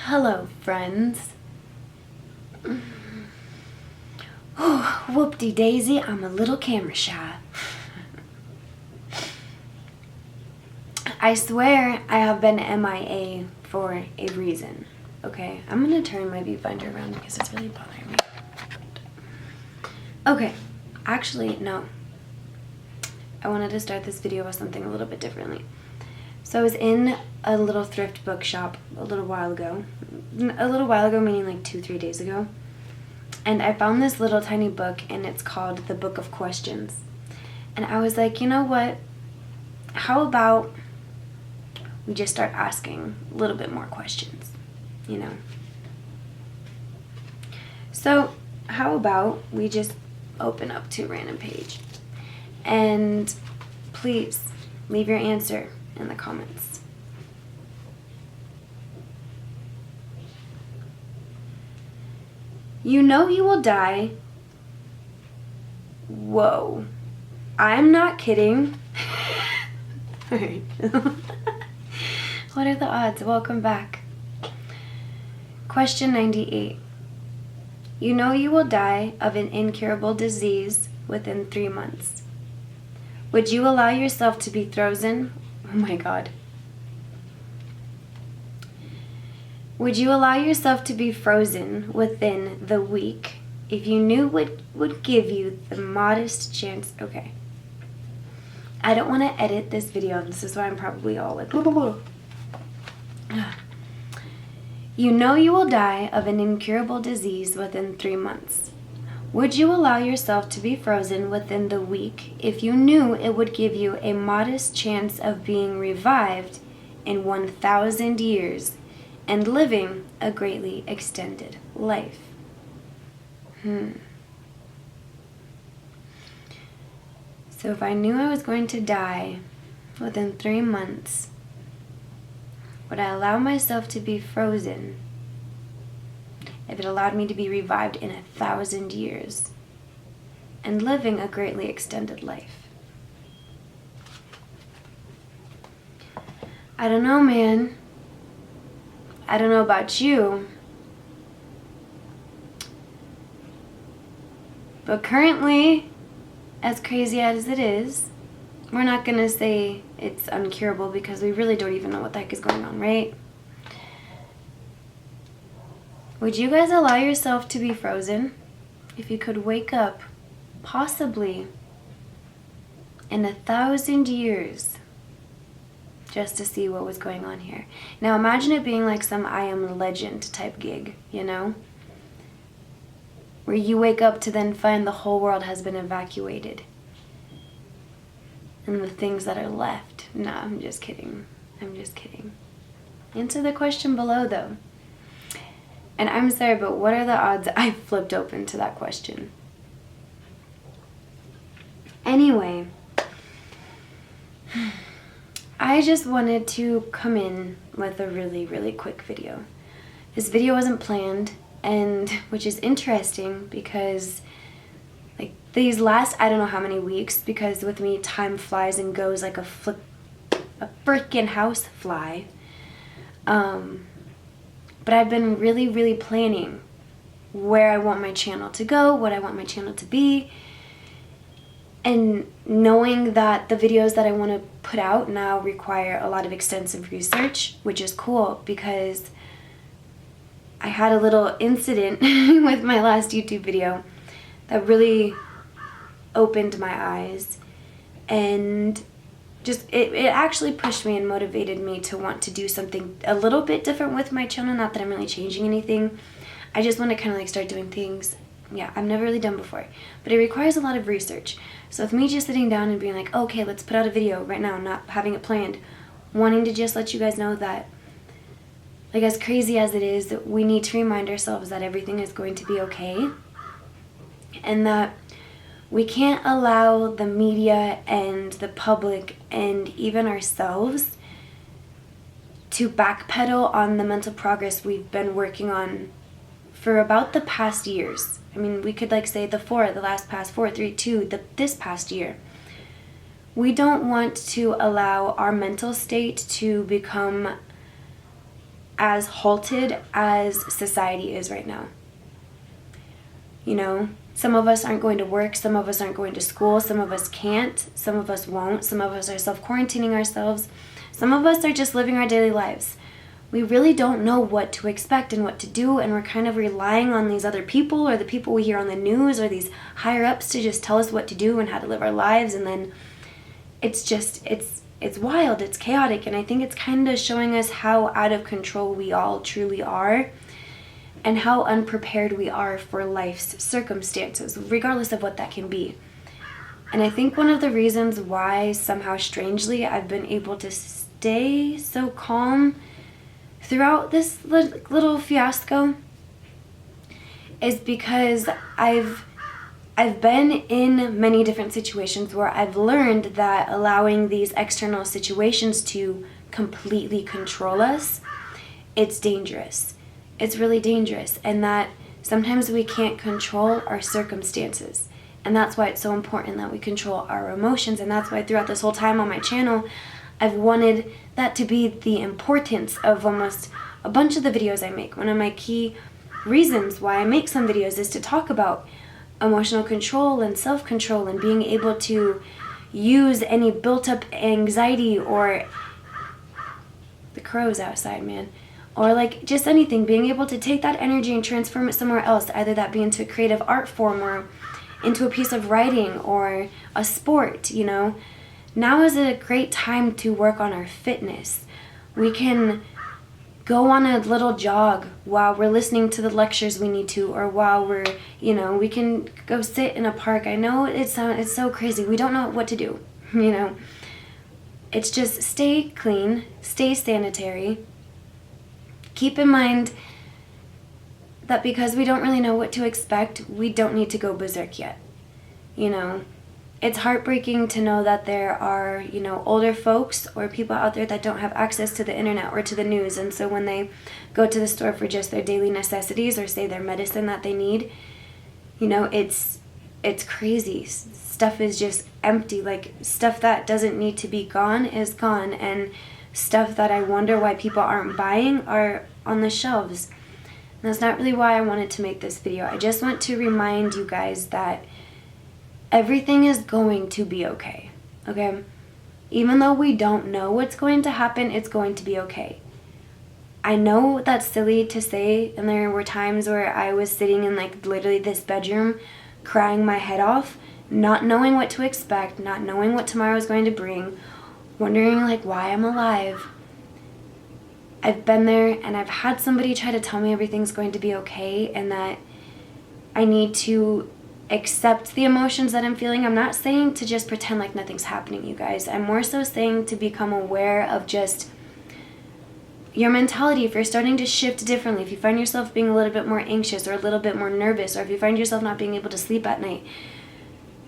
Hello, friends. Oh, whoop-de-daisy, I'm a little camera shy. I swear I have been MIA for a reason. Okay, I'm gonna turn my viewfinder around because it's really bothering me. Okay, actually, no. I wanted to start this video with something a little bit differently. So I was in a little thrift bookshop a little while ago. A little while ago, meaning like 2-3 days ago. And I found this little tiny book, and it's called The Book of Questions. And I was like, you know what? How about we just start asking a little bit more questions, you know? So how about we just open up to a random page, and please leave your answer in the comments. You know you will die. Whoa. I'm not kidding. Alright. What are the odds? Welcome back. Question 98. You know you will die of an incurable disease within 3 months. Would you allow yourself to be frozen? Oh my God. Would you allow yourself to be frozen within the week if you knew what would give you the modest chance? Okay. I don't want to edit this video. This is why I'm probably all like, blah, blah, blah. You know you will die of an incurable disease within 3 months. Would you allow yourself to be frozen within the week if you knew it would give you a modest chance of being revived in 1,000 years and living a greatly extended life? So if I knew I was going to die within 3 months, would I allow myself to be frozen if it allowed me to be revived in 1,000 years and living a greatly extended life? I don't know, man. I don't know about you, but currently, as crazy as it is, we're not gonna say it's uncurable because we really don't even know what the heck is going on, right? Would you guys allow yourself to be frozen if you could wake up possibly in 1,000 years just to see what was going on here? Now imagine it being like some I Am Legend type gig, you know? Where you wake up to then find the whole world has been evacuated. And the things that are left. No, I'm just kidding. I'm just kidding. Answer the question below though. And I'm sorry, but what are the odds I flipped open to that question? Anyway, I just wanted to come in with a really, really quick video. This video wasn't planned, and which is interesting because like these last I don't know how many weeks, because with me time flies and goes like a freaking house fly. But I've been really, really planning where I want my channel to go, what I want my channel to be, and knowing that the videos that I want to put out now require a lot of extensive research, which is cool because I had a little incident with my last YouTube video that really opened my eyes, and just it actually pushed me and motivated me to want to do something a little bit different with my channel. Not that I'm really changing anything. I just want to kind of like start doing things, yeah, I've never really done before. But it requires a lot of research. So with me just sitting down and being like, okay, let's put out a video right now, not having it planned, wanting to just let you guys know that, like, as crazy as it is, we need to remind ourselves that everything is going to be okay, and that we can't allow the media and the public and even ourselves to backpedal on the mental progress we've been working on for about the past years. I mean, we could like say this past 4, 3, 2, this past year. We don't want to allow our mental state to become as halted as society is right now. You know, some of us aren't going to work, some of us aren't going to school, some of us can't, some of us won't, some of us are self-quarantining ourselves, some of us are just living our daily lives. We really don't know what to expect and what to do, and we're kind of relying on these other people or the people we hear on the news or these higher ups to just tell us what to do and how to live our lives. And then it's just, it's wild, it's chaotic, and I think it's kind of showing us how out of control we all truly are and how unprepared we are for life's circumstances, regardless of what that can be. And I think one of the reasons why somehow strangely I've been able to stay so calm throughout this little fiasco is because I've been in many different situations where I've learned that allowing these external situations to completely control us, it's dangerous. It's really dangerous, and that sometimes we can't control our circumstances. And that's why it's so important that we control our emotions, and that's why throughout this whole time on my channel, I've wanted that to be the importance of almost a bunch of the videos I make. One of my key reasons why I make some videos is to talk about emotional control and self-control and being able to use any built-up anxiety or the crows outside, man, or like just anything, being able to take that energy and transform it somewhere else, either that be into a creative art form or into a piece of writing or a sport, you know. Now is a great time to work on our fitness. We can go on a little jog while we're listening to the lectures we need to, or while we're, you know, we can go sit in a park. I know it's so crazy. We don't know what to do, you know. It's just stay clean, stay sanitary. Keep in mind that because we don't really know what to expect, we don't need to go berserk yet, you know. It's heartbreaking to know that there are, you know, older folks or people out there that don't have access to the internet or to the news. And so when they go to the store for just their daily necessities or say their medicine that they need, you know, it's crazy. Stuff is just empty. Like, stuff that doesn't need to be gone is gone. And stuff that I wonder why people aren't buying are on the shelves. And that's not really why I wanted to make this video. I just want to remind you guys that everything is going to be okay, okay? Even though we don't know what's going to happen, it's going to be okay. I know that's silly to say, and there were times where I was sitting in like literally this bedroom crying my head off, not knowing what to expect, not knowing what tomorrow is going to bring, wondering like why I'm alive. I've been there, and I've had somebody try to tell me everything's going to be okay and that I need to accept the emotions that I'm feeling. I'm not saying to just pretend like nothing's happening, you guys. I'm more so saying to become aware of just your mentality. If you're starting to shift differently, if you find yourself being a little bit more anxious or a little bit more nervous, or if you find yourself not being able to sleep at night,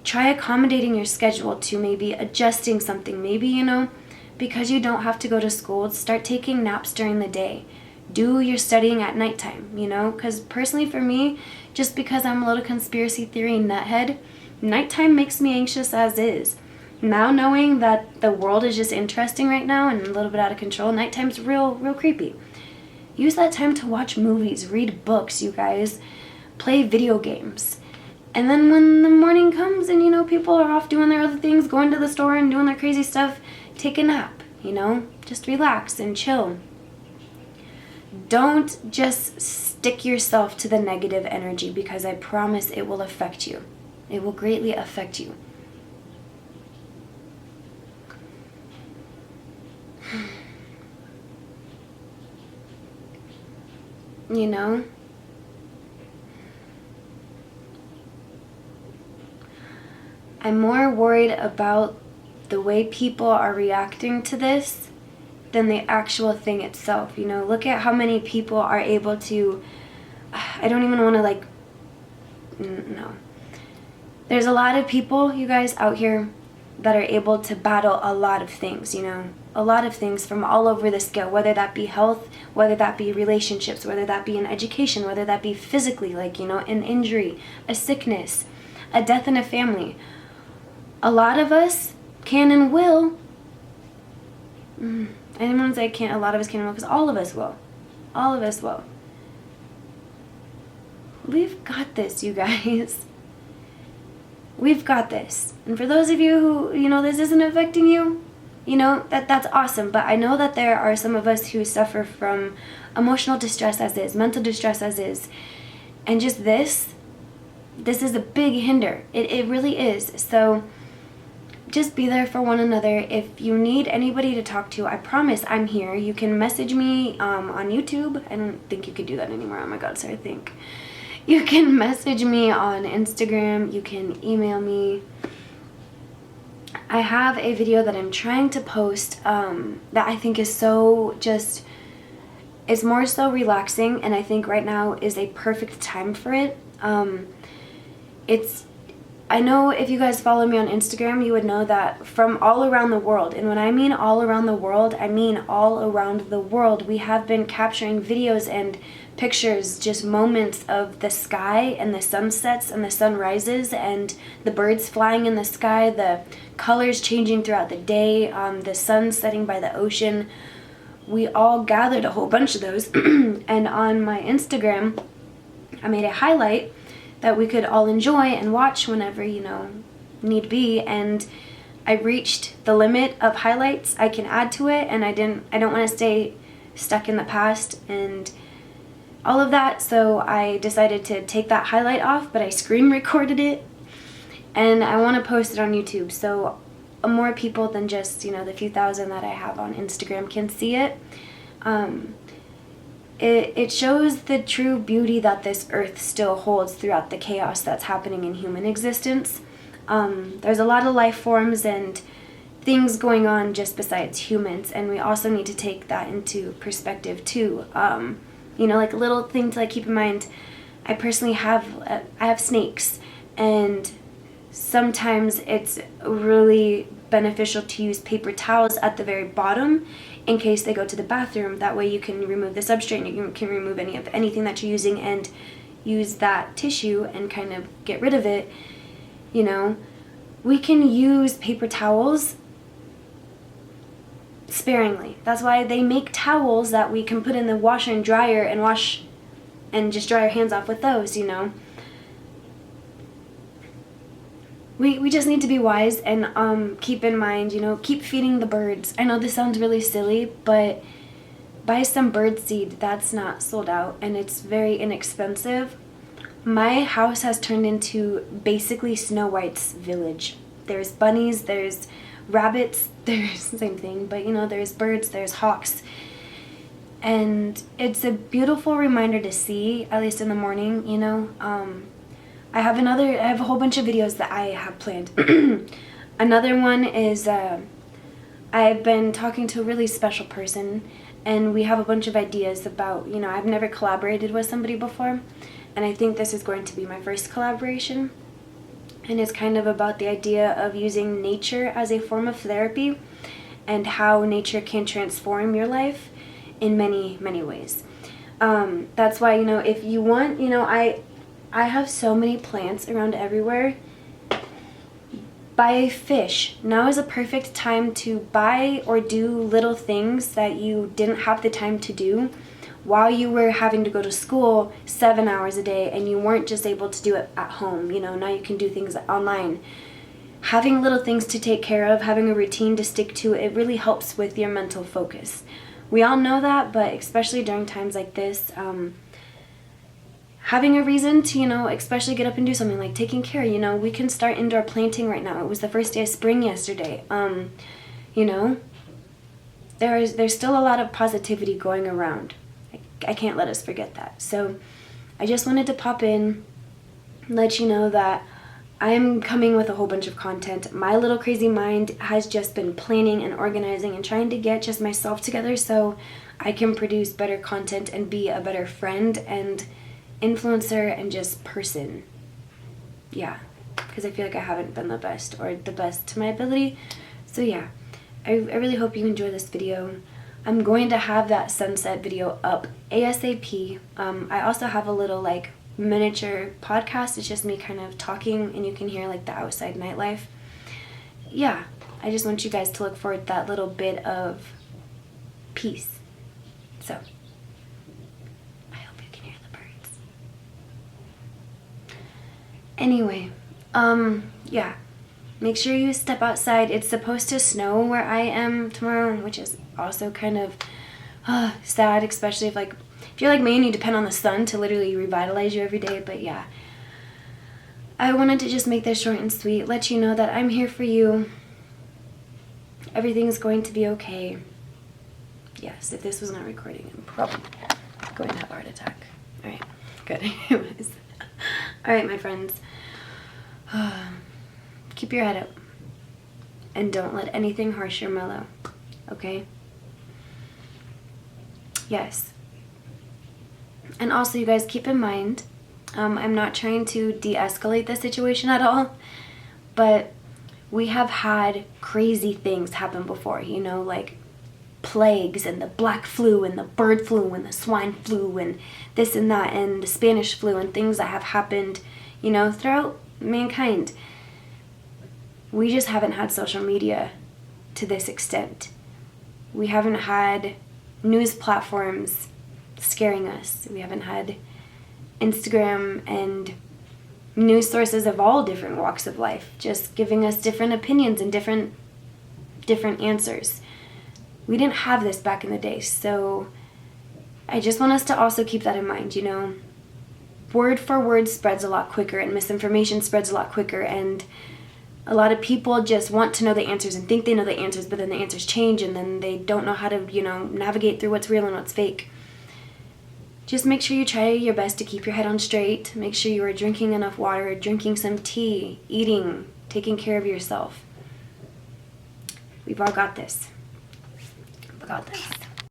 try accommodating your schedule to maybe adjusting something. Maybe, you know, because you don't have to go to school, start taking naps during the day. Do your studying at nighttime, you know, because personally for me, just because I'm a little conspiracy theory nuthead, nighttime makes me anxious as is. Now knowing that the world is just interesting right now and a little bit out of control, nighttime's real creepy. Use that time to watch movies, read books, you guys, play video games. And then when the morning comes and, you know, people are off doing their other things, going to the store and doing their crazy stuff, take a nap, you know, just relax and chill. Don't just stick yourself to the negative energy, because I promise it will affect you. It will greatly affect you. You know? I'm more worried about the way people are reacting to this than the actual thing itself. You know, look at how many people are able to, I don't even want to like, no. There's a lot of people, you guys, out here that are able to battle a lot of things, you know, a lot of things from all over the scale, whether that be health, whether that be relationships, whether that be in education, whether that be physically, like, you know, an injury, a sickness, a death in a family. A lot of us can and will, I didn't want to say can't, a lot of us can and will, because all of us will. All of us will. We've got this, you guys. We've got this. And for those of you who, this isn't affecting you, that's awesome. But I know that there are some of us who suffer from emotional distress as is, mental distress as is. And just this is a big hinder. It really is. So just be there for one another. If you need anybody to talk to, I promise I'm here. You can message me on YouTube. I don't think you could do that anymore. Oh my God, Sarah, think. You can message me on Instagram. You can email me. I have a video that I'm trying to post that I think is so just, it's more so relaxing, and I think right now is a perfect time for it. I know if you guys follow me on Instagram, you would know that from all around the world, and when I mean all around the world, I mean all around the world, we have been capturing videos and pictures, just moments of the sky and the sunsets and the sunrises and the birds flying in the sky, the colors changing throughout the day, the sun setting by the ocean. We all gathered a whole bunch of those and on my Instagram I made a highlight that we could all enjoy and watch whenever, need be, and I reached the limit of highlights I can add to it, and I don't want to stay stuck in the past and all of that, so I decided to take that highlight off, but I screen recorded it, and I want to post it on YouTube, so more people than just, the few thousand that I have on Instagram can see it. It shows the true beauty that this earth still holds throughout the chaos that's happening in human existence. There's a lot of life forms and things going on just besides humans, and we also need to take that into perspective too. Like a little thing to keep in mind, I personally have snakes, and sometimes it's really beneficial to use paper towels at the very bottom in case they go to the bathroom. That way you can remove the substrate and you can remove anything that you're using and use that tissue and kind of get rid of it. We can use paper towels sparingly. That's why they make towels that we can put in the washer and dryer and wash and just dry our hands off with those, We just need to be wise and keep in mind, keep feeding the birds. I know this sounds really silly, but buy some bird seed that's not sold out, and it's very inexpensive. My house has turned into basically Snow White's village. There's bunnies, there's rabbits, there's same thing, but there's birds, there's hawks. And it's a beautiful reminder to see, at least in the morning, I have a whole bunch of videos that I have planned. Another one is, I've been talking to a really special person, and we have a bunch of ideas about, I've never collaborated with somebody before, and I think this is going to be my first collaboration. And it's kind of about the idea of using nature as a form of therapy and how nature can transform your life in many, many ways. That's why, if you want, I have so many plants around everywhere. Buy fish. Now is a perfect time to buy or do little things that you didn't have the time to do while you were having to go to school 7 hours a day and you weren't just able to do it at home. Now you can do things online. Having little things to take care of, having a routine to stick to, it really helps with your mental focus. We all know that, but especially during times like this, having a reason to, especially get up and do something like taking care, we can start indoor planting right now. It was the first day of spring yesterday. There's still a lot of positivity going around. I can't let us forget that. So I just wanted to pop in, let you know that I'm coming with a whole bunch of content. My little crazy mind has just been planning and organizing and trying to get just myself together so I can produce better content and be a better friend and influencer and just person. Yeah, because I feel like I haven't been the best or the best to my ability. So yeah, I really hope you enjoy this video. I'm going to have that sunset video up ASAP. I also have a little miniature podcast. It's just me kind of talking and you can hear the outside nightlife. Yeah, I just want you guys to look forward to that little bit of peace. So Anyway, yeah. Make sure you step outside. It's supposed to snow where I am tomorrow, which is also kind of sad, especially if you're like me and you depend on the sun to literally revitalize you every day. But yeah, I wanted to just make this short and sweet, let you know that I'm here for you. Everything's going to be okay. Yes, if this was not recording, I'm probably going to have a heart attack. All right, good. Anyways, all right, my friends. Keep your head up. And don't let anything harsh your mellow. Okay? Yes. And also, you guys, keep in mind, I'm not trying to de-escalate the situation at all, but we have had crazy things happen before, you know, like plagues and the black flu and the bird flu and the swine flu and this and that and the Spanish flu and things that have happened, you know, throughout mankind. We just haven't had social media to this extent. We haven't had news platforms scaring us. We haven't had Instagram and news sources of all different walks of life just giving us different opinions and different answers. We didn't have this back in the day, so I just want us to also keep that in mind, you know. Word for word spreads a lot quicker and misinformation spreads a lot quicker, and a lot of people just want to know the answers and think they know the answers, but then the answers change and then they don't know how to, you know, navigate through what's real and what's fake. Just make sure you try your best to keep your head on straight. Make sure you are drinking enough water, drinking some tea, eating, taking care of yourself. We've all got this. We've got this.